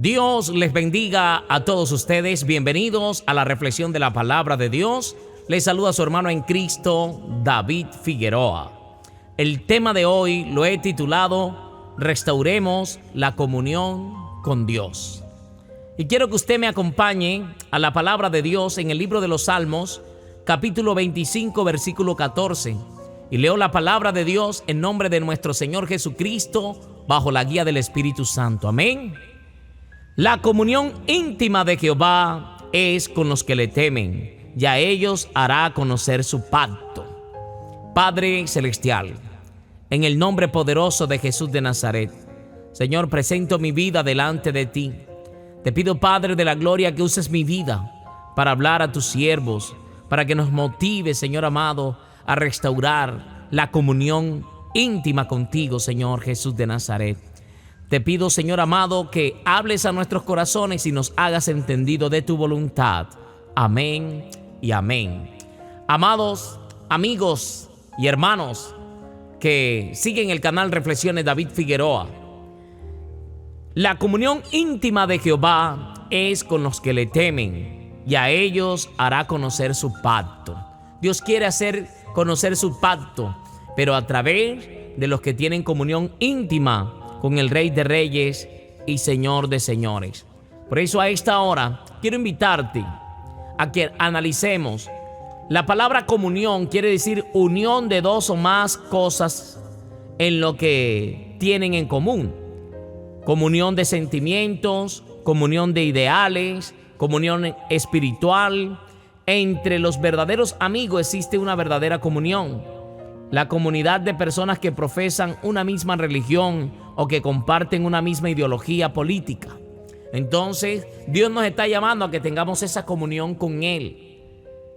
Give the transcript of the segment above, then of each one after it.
Dios les bendiga a todos ustedes. Bienvenidos a la reflexión de la palabra de Dios. Les saluda su hermano en Cristo, David Figueroa. El tema de hoy lo he titulado Restauremos la comunión con Dios. Y quiero que usted me acompañe a la palabra de Dios en el libro de los Salmos, capítulo 25, versículo 14. Y leo la palabra de Dios en nombre de nuestro Señor Jesucristo, bajo la guía del Espíritu Santo. Amén. La comunión íntima de Jehová es con los que le temen, y a ellos hará conocer su pacto. Padre celestial, en el nombre poderoso de Jesús de Nazaret, Señor, presento mi vida delante de ti. Te pido, Padre de la gloria, que uses mi vida para hablar a tus siervos, para que nos motive, Señor amado, a restaurar la comunión íntima contigo, Señor Jesús de Nazaret. Te pido, Señor amado, que hables a nuestros corazones y nos hagas entendido de tu voluntad. Amén y amén. Amados amigos y hermanos que siguen el canal Reflexiones David Figueroa, la comunión íntima de Jehová es con los que le temen, y a ellos hará conocer su pacto. Dios quiere hacer conocer su pacto, pero a través de los que tienen comunión íntima con el Rey de Reyes y Señor de Señores. Por eso a esta hora quiero invitarte a que analicemos. La palabra comunión quiere decir unión de dos o más cosas en lo que tienen en común. Comunión de sentimientos, comunión de ideales, comunión espiritual. Entre los verdaderos amigos existe una verdadera comunión. La comunidad de personas que profesan una misma religión o que comparten una misma ideología política. Entonces, Dios nos está llamando a que tengamos esa comunión con Él,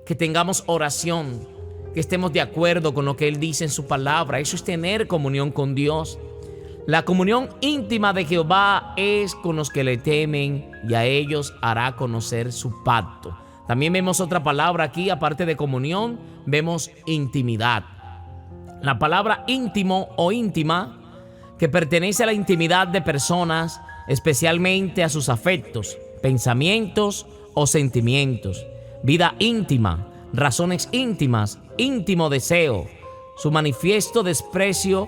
que tengamos oración, que estemos de acuerdo con lo que Él dice en su palabra. Eso es tener comunión con Dios. La comunión íntima de Jehová es con los que le temen, y a ellos hará conocer su pacto. También vemos otra palabra aquí, aparte de comunión, vemos intimidad. La palabra íntimo o íntima, que pertenece a la intimidad de personas, especialmente a sus afectos, pensamientos o sentimientos. Vida íntima, razones íntimas, íntimo deseo. Su manifiesto desprecio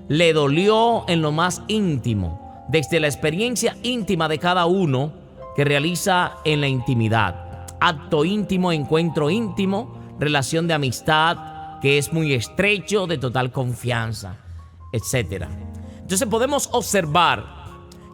le dolió en lo más íntimo, desde la experiencia íntima de cada uno que realiza en la intimidad. Acto íntimo, encuentro íntimo, relación de amistad que es muy estrecho, de total confianza, etc. Entonces podemos observar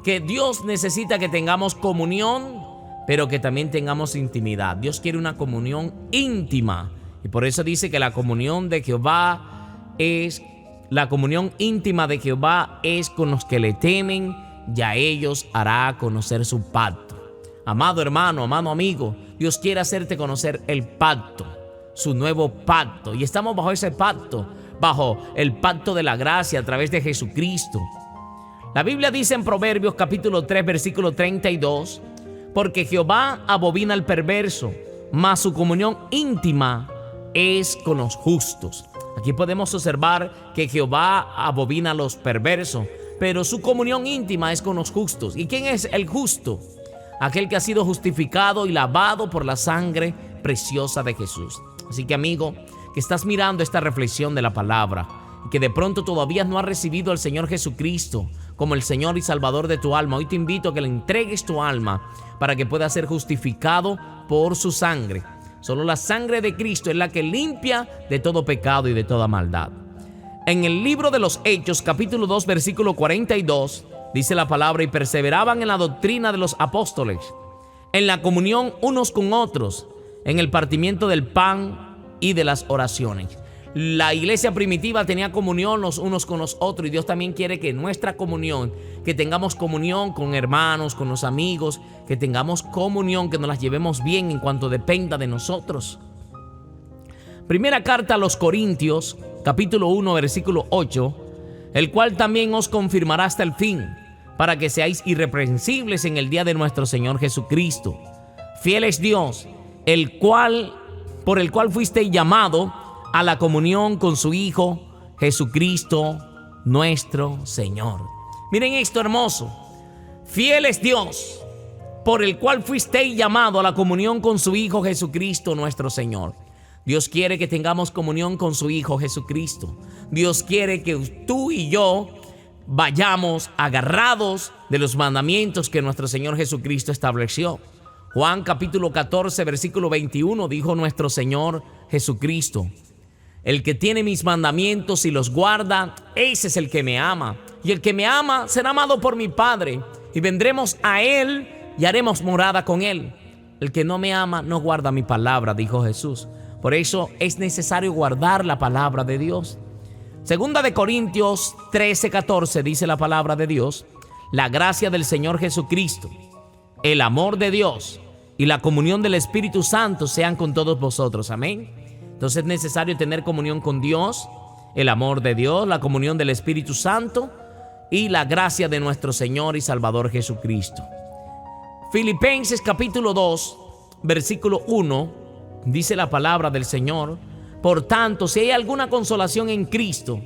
que Dios necesita que tengamos comunión, pero que también tengamos intimidad. Dios quiere una comunión íntima, y por eso dice que la comunión de Jehová es, la comunión íntima de Jehová es con los que le temen, y a ellos hará conocer su pacto. Amado hermano, amado amigo, Dios quiere hacerte conocer el pacto, su nuevo pacto, y estamos bajo ese pacto, bajo el pacto de la gracia a través de Jesucristo. La Biblia dice en Proverbios capítulo 3 versículo 32, porque Jehová abomina al perverso, mas su comunión íntima es con los justos. Aquí podemos observar que Jehová abomina a los perversos, pero su comunión íntima es con los justos. ¿Y quién es el justo? Aquel que ha sido justificado y lavado por la sangre preciosa de Jesús. Así que, amigo, que estás mirando esta reflexión de la palabra y que de pronto todavía no has recibido al Señor Jesucristo como el Señor y Salvador de tu alma, hoy te invito a que le entregues tu alma para que pueda ser justificado por su sangre. Solo la sangre de Cristo es la que limpia de todo pecado y de toda maldad. En el libro de los Hechos, capítulo 2, versículo 42, dice la palabra: y perseveraban en la doctrina de los apóstoles, en la comunión unos con otros, en el partimiento del pan y de las oraciones. La iglesia primitiva tenía comunión los unos con los otros, y Dios también quiere que nuestra comunión, que tengamos comunión con hermanos, con los amigos, que tengamos comunión, que nos las llevemos bien en cuanto dependa de nosotros. Primera carta a los Corintios, capítulo 1, versículo 8, el cual también os confirmará hasta el fin, para que seáis irreprensibles en el día de nuestro Señor Jesucristo. Fiel es Dios, por el cual fuisteis llamado a la comunión con su Hijo Jesucristo nuestro Señor. Miren esto hermoso. Fiel es Dios, por el cual fuisteis llamado a la comunión con su Hijo Jesucristo nuestro Señor. Dios quiere que tengamos comunión con su Hijo Jesucristo. Dios quiere que tú y yo vayamos agarrados de los mandamientos que nuestro Señor Jesucristo estableció. Juan capítulo 14, versículo 21, dijo nuestro Señor Jesucristo: el que tiene mis mandamientos y los guarda, ese es el que me ama. Y el que me ama será amado por mi Padre, y vendremos a Él y haremos morada con Él. El que no me ama no guarda mi palabra, dijo Jesús. Por eso es necesario guardar la palabra de Dios. Segunda de Corintios 13, 14 dice la palabra de Dios: la gracia del Señor Jesucristo, el amor de Dios y la comunión del Espíritu Santo sean con todos vosotros. Amén. Entonces es necesario tener comunión con Dios, el amor de Dios, la comunión del Espíritu Santo y la gracia de nuestro Señor y Salvador Jesucristo. Filipenses capítulo 2, versículo 1, dice la palabra del Señor: por tanto, si hay alguna consolación en Cristo,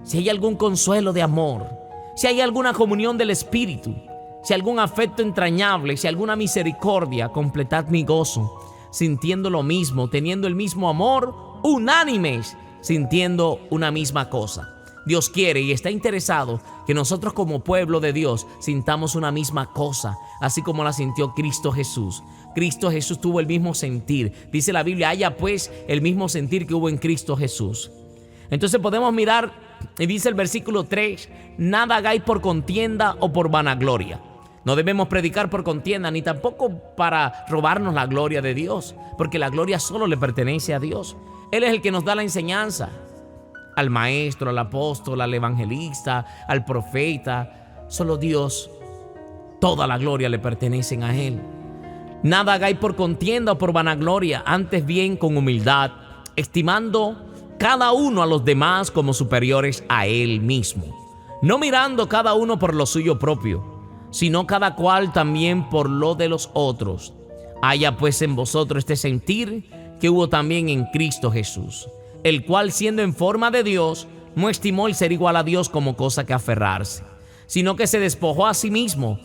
si hay algún consuelo de amor, si hay alguna comunión del Espíritu, si algún afecto entrañable, si alguna misericordia, completad mi gozo, sintiendo lo mismo, teniendo el mismo amor, unánimes, sintiendo una misma cosa. Dios quiere y está interesado que nosotros como pueblo de Dios sintamos una misma cosa, así como la sintió Cristo Jesús. Cristo Jesús tuvo el mismo sentir. Dice la Biblia: haya pues el mismo sentir que hubo en Cristo Jesús. Entonces podemos mirar, y dice el versículo 3, nada hagáis por contienda o por vanagloria. No debemos predicar por contienda, ni tampoco para robarnos la gloria de Dios, porque la gloria solo le pertenece a Dios. Él es el que nos da la enseñanza. Al maestro, al apóstol, al evangelista, al profeta, solo Dios, toda la gloria le pertenecen a Él. Nada hagáis por contienda o por vanagloria, antes bien con humildad, estimando cada uno a los demás como superiores a él mismo, no mirando cada uno por lo suyo propio, sino cada cual también por lo de los otros. Haya pues en vosotros este sentir que hubo también en Cristo Jesús, el cual, siendo en forma de Dios, no estimó el ser igual a Dios como cosa que aferrarse, sino que se despojó a sí mismo,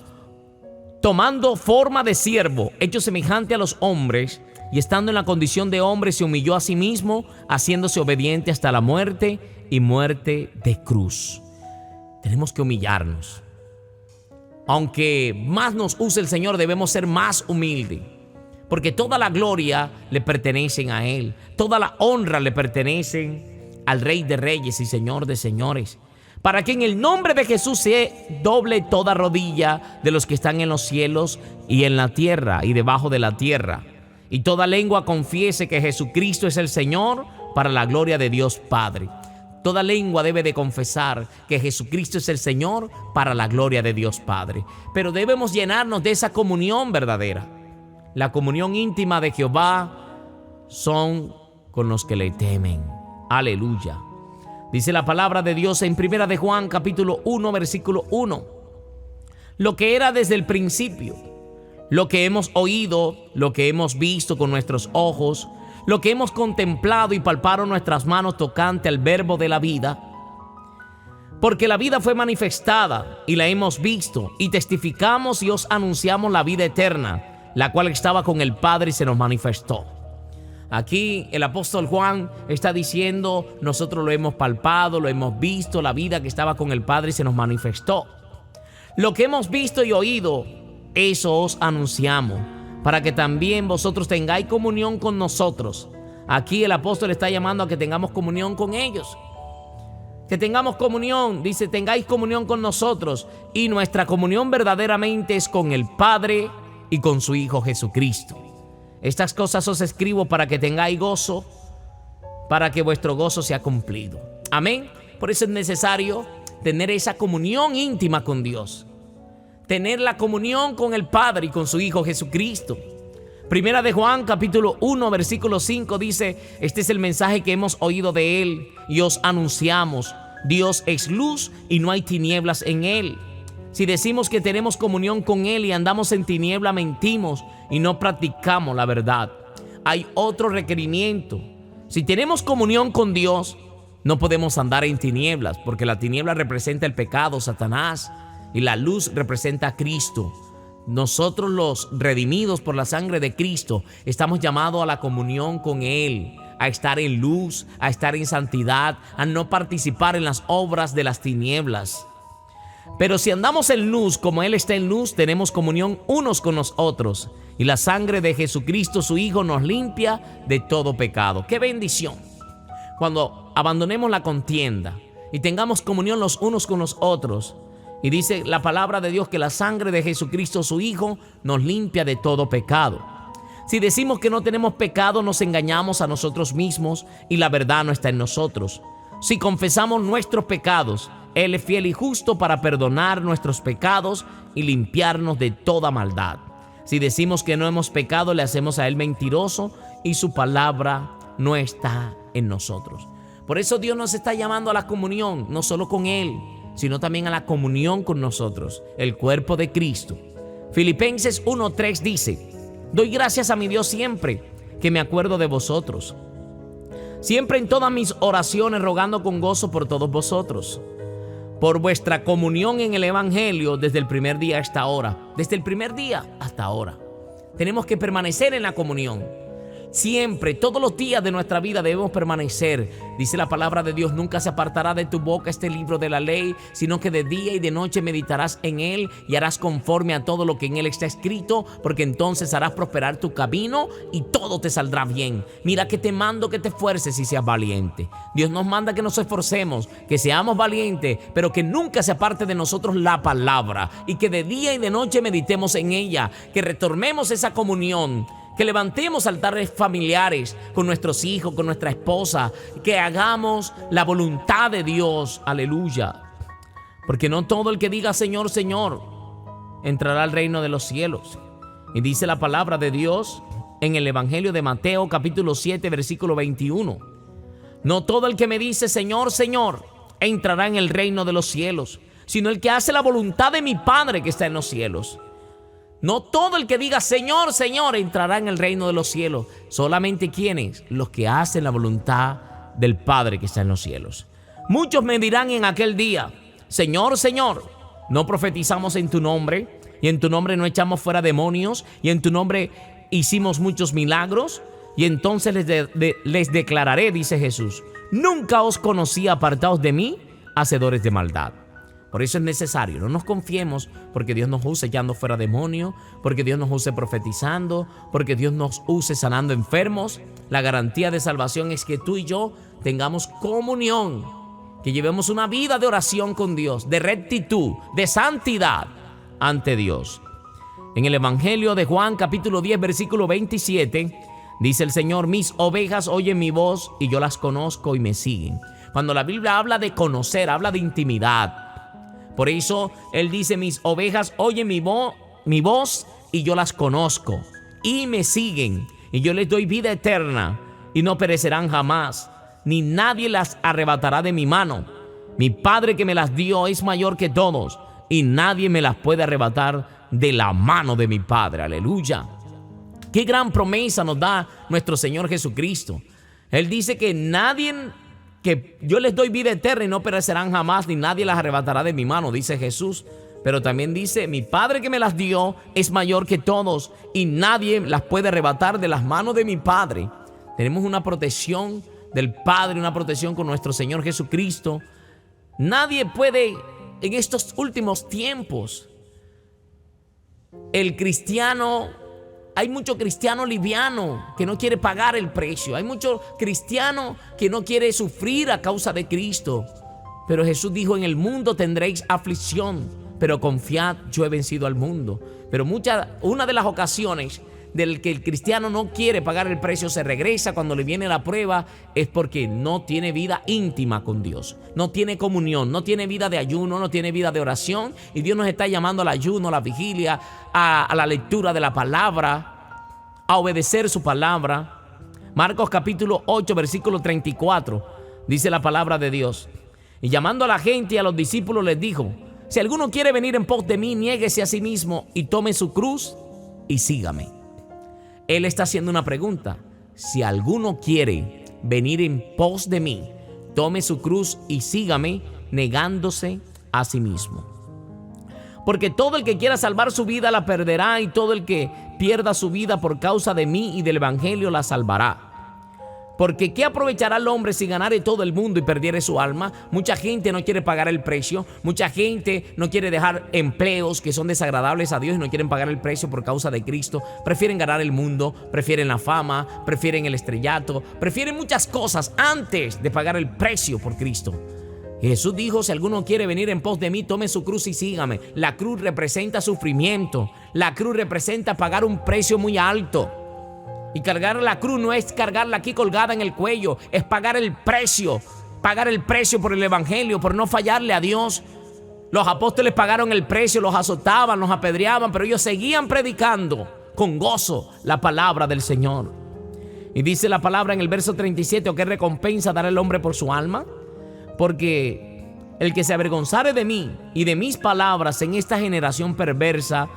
tomando forma de siervo, hecho semejante a los hombres, y estando en la condición de hombre, se humilló a sí mismo, haciéndose obediente hasta la muerte y muerte de cruz. Tenemos que humillarnos. Aunque más nos use el Señor, debemos ser más humildes, porque toda la gloria le pertenece a Él, toda la honra le pertenece al Rey de Reyes y Señor de Señores, para que en el nombre de Jesús se doble toda rodilla de los que están en los cielos y en la tierra y debajo de la tierra, y toda lengua confiese que Jesucristo es el Señor, para la gloria de Dios Padre. Toda lengua debe de confesar que Jesucristo es el Señor, para la gloria de Dios Padre. Pero debemos llenarnos de esa comunión verdadera. La comunión íntima de Jehová son con los que le temen. Aleluya. Dice la palabra de Dios en Primera de Juan capítulo 1, versículo 1. Lo que era desde el principio, lo que hemos oído, lo que hemos visto con nuestros ojos, lo que hemos contemplado y palparon nuestras manos tocante al verbo de la vida. Porque la vida fue manifestada y la hemos visto, y testificamos y os anunciamos la vida eterna, la cual estaba con el Padre y se nos manifestó. Aquí el apóstol Juan está diciendo: nosotros lo hemos palpado, lo hemos visto, la vida que estaba con el Padre y se nos manifestó. Lo que hemos visto y oído, eso os anunciamos, para que también vosotros tengáis comunión con nosotros. Aquí el apóstol está llamando a que tengamos comunión con ellos. Que tengamos comunión, dice: tengáis comunión con nosotros. Y nuestra comunión verdaderamente es con el Padre y con su Hijo Jesucristo. Estas cosas os escribo para que tengáis gozo, para que vuestro gozo sea cumplido. Amén. Por eso es necesario tener esa comunión íntima con Dios. Tener la comunión con el Padre y con su Hijo Jesucristo. Primera de Juan capítulo 1 versículo 5 dice: este es el mensaje que hemos oído de Él y os anunciamos. Dios es luz y no hay tinieblas en Él. Si decimos que tenemos comunión con Él y andamos en tiniebla, mentimos y no practicamos la verdad. Hay otro requerimiento. Si tenemos comunión con Dios, no podemos andar en tinieblas, porque la tiniebla representa el pecado, Satanás. y la luz representa a Cristo. Nosotros, los redimidos por la sangre de Cristo, estamos llamados a la comunión con Él, a estar en luz, a estar en santidad, a no participar en las obras de las tinieblas. Pero si andamos en luz como Él está en luz, tenemos comunión unos con los otros, y la sangre de Jesucristo, su Hijo, nos limpia de todo pecado. ¡Qué bendición! Cuando abandonemos la contienda y tengamos comunión los unos con los otros, y dice la palabra de Dios que la sangre de Jesucristo, su Hijo, nos limpia de todo pecado. Si decimos que no tenemos pecado, nos engañamos a nosotros mismos y la verdad no está en nosotros. Si confesamos nuestros pecados, Él es fiel y justo para perdonar nuestros pecados y limpiarnos de toda maldad. Si decimos que no hemos pecado, le hacemos a Él mentiroso y su palabra no está en nosotros. Por eso Dios nos está llamando a la comunión, no solo con Él, sino también a la comunión con nosotros, el cuerpo de Cristo. Filipenses 1:3 dice: doy gracias a mi Dios siempre que me acuerdo de vosotros, siempre en todas mis oraciones rogando con gozo por todos vosotros, por vuestra comunión en el Evangelio desde el primer día hasta ahora. Desde el primer día hasta ahora. Tenemos que permanecer en la comunión. Siempre, todos los días de nuestra vida debemos permanecer. Dice la palabra de Dios: nunca se apartará de tu boca este libro de la ley, sino que de día y de noche meditarás en él y harás conforme a todo lo que en él está escrito, porque entonces harás prosperar tu camino y todo te saldrá bien. Mira que te mando que te esfuerces y seas valiente. Dios nos manda que nos esforcemos, que seamos valientes, pero que nunca se aparte de nosotros la palabra, y que de día y de noche meditemos en ella, que retomemos esa comunión, que levantemos altares familiares con nuestros hijos, con nuestra esposa, que hagamos la voluntad de Dios. Aleluya. Porque no todo el que diga Señor, Señor, entrará al reino de los cielos. Y dice la palabra de Dios en el Evangelio de Mateo, capítulo 7, versículo 21. No todo el que me dice Señor, Señor, entrará en el reino de los cielos, sino el que hace la voluntad de mi Padre que está en los cielos. No todo el que diga Señor, Señor entrará en el reino de los cielos. Solamente ¿quiénes? Los que hacen la voluntad del Padre que está en los cielos. Muchos me dirán en aquel día: Señor, Señor, ¿no profetizamos en tu nombre? Y en tu nombre no echamos fuera demonios, y en tu nombre hicimos muchos milagros. Y entonces les declararé, dice Jesús: nunca os conocí, apartaos de mí, hacedores de maldad. Por eso es necesario, no nos confiemos porque Dios nos use echando fuera demonios, porque Dios nos use profetizando, porque Dios nos use sanando enfermos. La garantía de salvación es que tú y yo tengamos comunión, que llevemos una vida de oración con Dios, de rectitud, de santidad ante Dios. En el Evangelio de Juan, capítulo 10, versículo 27, dice el Señor: mis ovejas oyen mi voz y yo las conozco y me siguen. Cuando la Biblia habla de conocer, habla de intimidad. Por eso Él dice: mis ovejas oyen mi voz y yo las conozco y me siguen, y yo les doy vida eterna y no perecerán jamás, ni nadie las arrebatará de mi mano. Mi Padre que me las dio es mayor que todos, y nadie me las puede arrebatar de la mano de mi Padre. Aleluya. Qué gran promesa nos da nuestro Señor Jesucristo. Él dice que yo les doy vida eterna y no perecerán jamás, ni nadie las arrebatará de mi mano, dice Jesús. Pero también dice: mi Padre que me las dio es mayor que todos, y nadie las puede arrebatar de las manos de mi Padre. Tenemos una protección del Padre, una protección con nuestro Señor Jesucristo. Nadie puede, en estos últimos tiempos, hay mucho cristiano liviano que no quiere pagar el precio. Hay mucho cristiano que no quiere sufrir a causa de Cristo. Pero Jesús dijo: en el mundo tendréis aflicción, pero confiad, yo he vencido al mundo. Pero una de las ocasiones del que el cristiano no quiere pagar el precio, se regresa cuando le viene la prueba, es porque no tiene vida íntima con Dios, no tiene comunión, no tiene vida de ayuno, no tiene vida de oración. Y Dios nos está llamando al ayuno, a la vigilia, a la lectura de la palabra, a obedecer su palabra. Marcos capítulo 8, versículo 34, dice la palabra de Dios: y llamando a la gente y a los discípulos les dijo: si alguno quiere venir en pos de mí, niéguese a sí mismo y tome su cruz y sígame. Él está haciendo una pregunta: si alguno quiere venir en pos de mí, tome su cruz y sígame, negándose a sí mismo. Porque todo el que quiera salvar su vida la perderá, y todo el que pierda su vida por causa de mí y del evangelio la salvará. Porque ¿qué aprovechará el hombre si ganare todo el mundo y perdiere su alma? Mucha gente no quiere pagar el precio. Mucha gente no quiere dejar empleos que son desagradables a Dios y no quieren pagar el precio por causa de Cristo. Prefieren ganar el mundo, prefieren la fama, prefieren el estrellato, prefieren muchas cosas antes de pagar el precio por Cristo. Y Jesús dijo: si alguno quiere venir en pos de mí, tome su cruz y sígame. La cruz representa sufrimiento. La cruz representa pagar un precio muy alto. Y cargar la cruz no es cargarla aquí colgada en el cuello, es pagar el precio por el evangelio, por no fallarle a Dios. Los apóstoles pagaron el precio, los azotaban, los apedreaban, pero ellos seguían predicando con gozo la palabra del Señor. Y dice la palabra en el verso 37: ¿o qué recompensa dará el hombre por su alma? Porque el que se avergonzare de mí y de mis palabras en esta generación perversa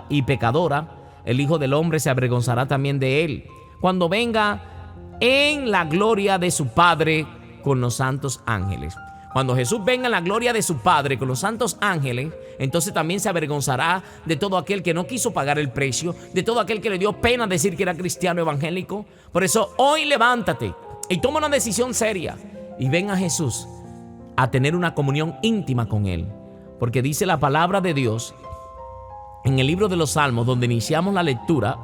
y pecadora, el Hijo del Hombre se avergonzará también de él, cuando venga en la gloria de su Padre con los santos ángeles. Cuando Jesús venga en la gloria de su Padre con los santos ángeles, entonces también se avergonzará de todo aquel que no quiso pagar el precio, de todo aquel que le dio pena decir que era cristiano evangélico. Por eso hoy levántate y toma una decisión seria y ven a Jesús a tener una comunión íntima con Él. Porque dice la palabra de Dios en el libro de los Salmos, donde iniciamos la lectura,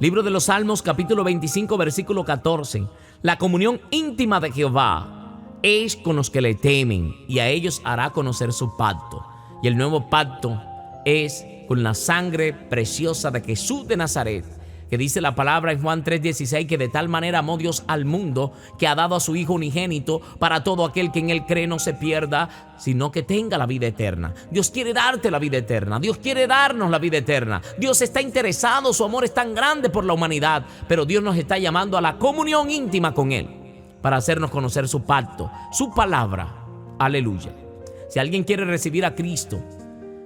libro de los Salmos, capítulo 25, versículo 14. La comunión íntima de Jehová es con los que le temen, y a ellos hará conocer su pacto. Y el nuevo pacto es con la sangre preciosa de Jesús de Nazaret, que dice la palabra en Juan 3:16, que de tal manera amó Dios al mundo, que ha dado a su Hijo unigénito, para todo aquel que en Él cree no se pierda, sino que tenga la vida eterna. Dios quiere darte la vida eterna. Dios quiere darnos la vida eterna. Dios está interesado, su amor es tan grande por la humanidad, pero Dios nos está llamando a la comunión íntima con Él, para hacernos conocer su pacto, su palabra. Aleluya. Si alguien quiere recibir a Cristo,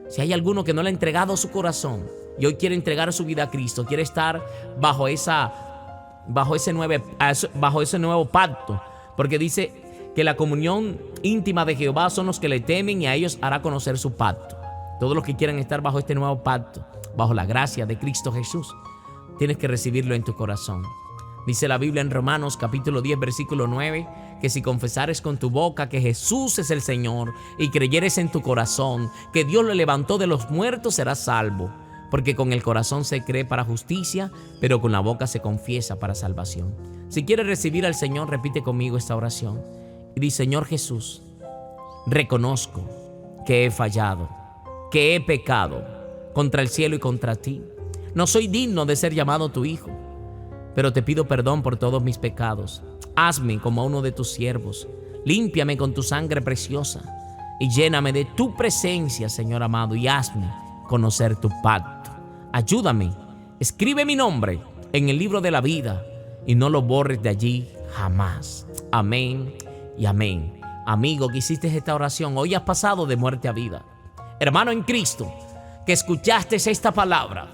si hay alguno que no le ha entregado su corazón y hoy quiere entregar su vida a Cristo, quiere estar bajo ese nuevo pacto, porque dice que la comunión íntima de Jehová son los que le temen, y a ellos hará conocer su pacto. Todos los que quieran estar bajo este nuevo pacto, bajo la gracia de Cristo Jesús, tienes que recibirlo en tu corazón. Dice la Biblia en Romanos capítulo 10, versículo 9, que si confesares con tu boca que Jesús es el Señor y creyeres en tu corazón que Dios lo levantó de los muertos, serás salvo. Porque con el corazón se cree para justicia, pero con la boca se confiesa para salvación. Si quieres recibir al Señor, repite conmigo esta oración y di: Señor Jesús, reconozco que he fallado, que he pecado contra el cielo y contra ti. No soy digno de ser llamado tu hijo, pero te pido perdón por todos mis pecados. Hazme como a uno de tus siervos. Límpiame con tu sangre preciosa y lléname de tu presencia, Señor amado, y hazme conocer tu pacto. Ayúdame, escribe mi nombre en el libro de la vida y no lo borres de allí jamás. Amén y amén. Amigo que hiciste esta oración, hoy has pasado de muerte a vida. Hermano en Cristo, que escuchaste esta palabra,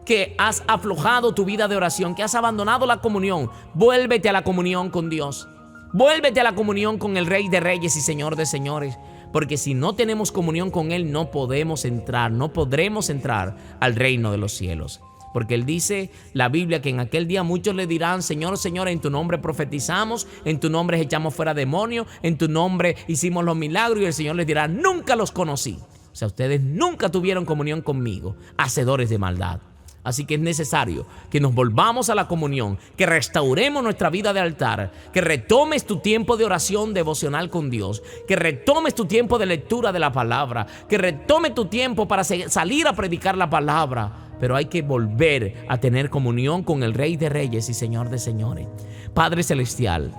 que has aflojado tu vida de oración, que has abandonado la comunión, vuélvete a la comunión con Dios. Vuélvete a la comunión con el Rey de Reyes y Señor de Señores. Porque si no tenemos comunión con Él, no podremos entrar al reino de los cielos. Porque Él dice, la Biblia, que en aquel día muchos le dirán: Señor, Señor, en tu nombre profetizamos, en tu nombre echamos fuera demonios, en tu nombre hicimos los milagros. Y el Señor les dirá: nunca los conocí. O sea, ustedes nunca tuvieron comunión conmigo, hacedores de maldad. Así que es necesario que nos volvamos a la comunión, que restauremos nuestra vida de altar, que retomes tu tiempo de oración devocional con Dios, que retomes tu tiempo de lectura de la palabra, que retomes tu tiempo para salir a predicar la palabra. Pero hay que volver a tener comunión con el Rey de Reyes y Señor de Señores. Padre Celestial,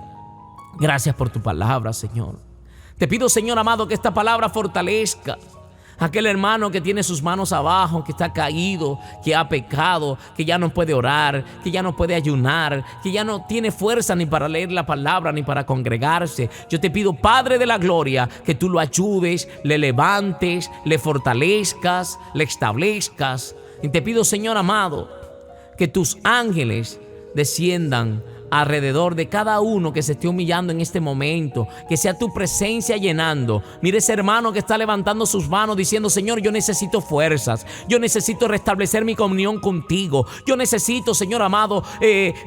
gracias por tu palabra, Señor. Te pido, Señor amado, que esta palabra fortalezca aquel hermano que tiene sus manos abajo, que está caído, que ha pecado, que ya no puede orar, que ya no puede ayunar, que ya no tiene fuerza ni para leer la palabra ni para congregarse. Yo te pido, Padre de la gloria, que tú lo ayudes, le levantes, le fortalezcas, le establezcas. Y te pido, Señor amado, que tus ángeles desciendan alrededor de cada uno que se esté humillando en este momento. Que sea tu presencia llenando. Mire ese hermano que está levantando sus manos diciendo: Señor, yo necesito fuerzas. Yo necesito restablecer mi comunión contigo. Yo necesito, Señor amado,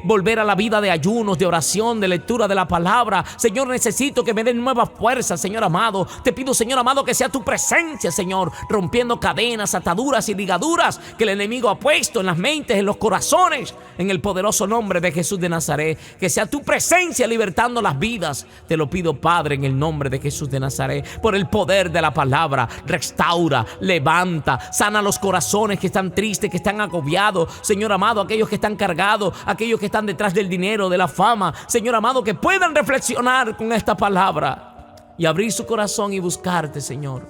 volver a la vida de ayunos, de oración, de lectura de la palabra. Señor, necesito que me den nuevas fuerzas, Señor amado. Te pido, Señor amado, que sea tu presencia, Señor, rompiendo cadenas, ataduras y ligaduras que el enemigo ha puesto en las mentes, en los corazones, en el poderoso nombre de Jesús de Nazaret. Que sea tu presencia libertando las vidas. Te lo pido, Padre, en el nombre de Jesús de Nazaret, por el poder de la palabra. Restaura, levanta, sana los corazones que están tristes, que están agobiados, Señor amado, aquellos que están cargados, aquellos que están detrás del dinero, de la fama, Señor amado, que puedan reflexionar con esta palabra y abrir su corazón y buscarte, Señor,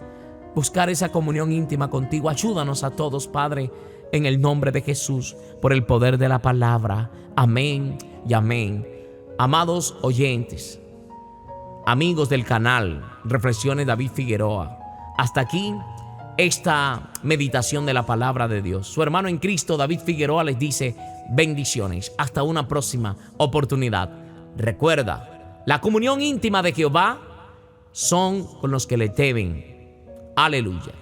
buscar esa comunión íntima contigo. Ayúdanos a todos, Padre, en el nombre de Jesús, por el poder de la palabra. Amén y amén. Amados oyentes, amigos del canal Reflexiones David Figueroa, hasta aquí esta meditación de la palabra de Dios. Su hermano en Cristo, David Figueroa, les dice bendiciones. Hasta una próxima oportunidad. Recuerda, la comunión íntima de Jehová son con los que le temen. Aleluya.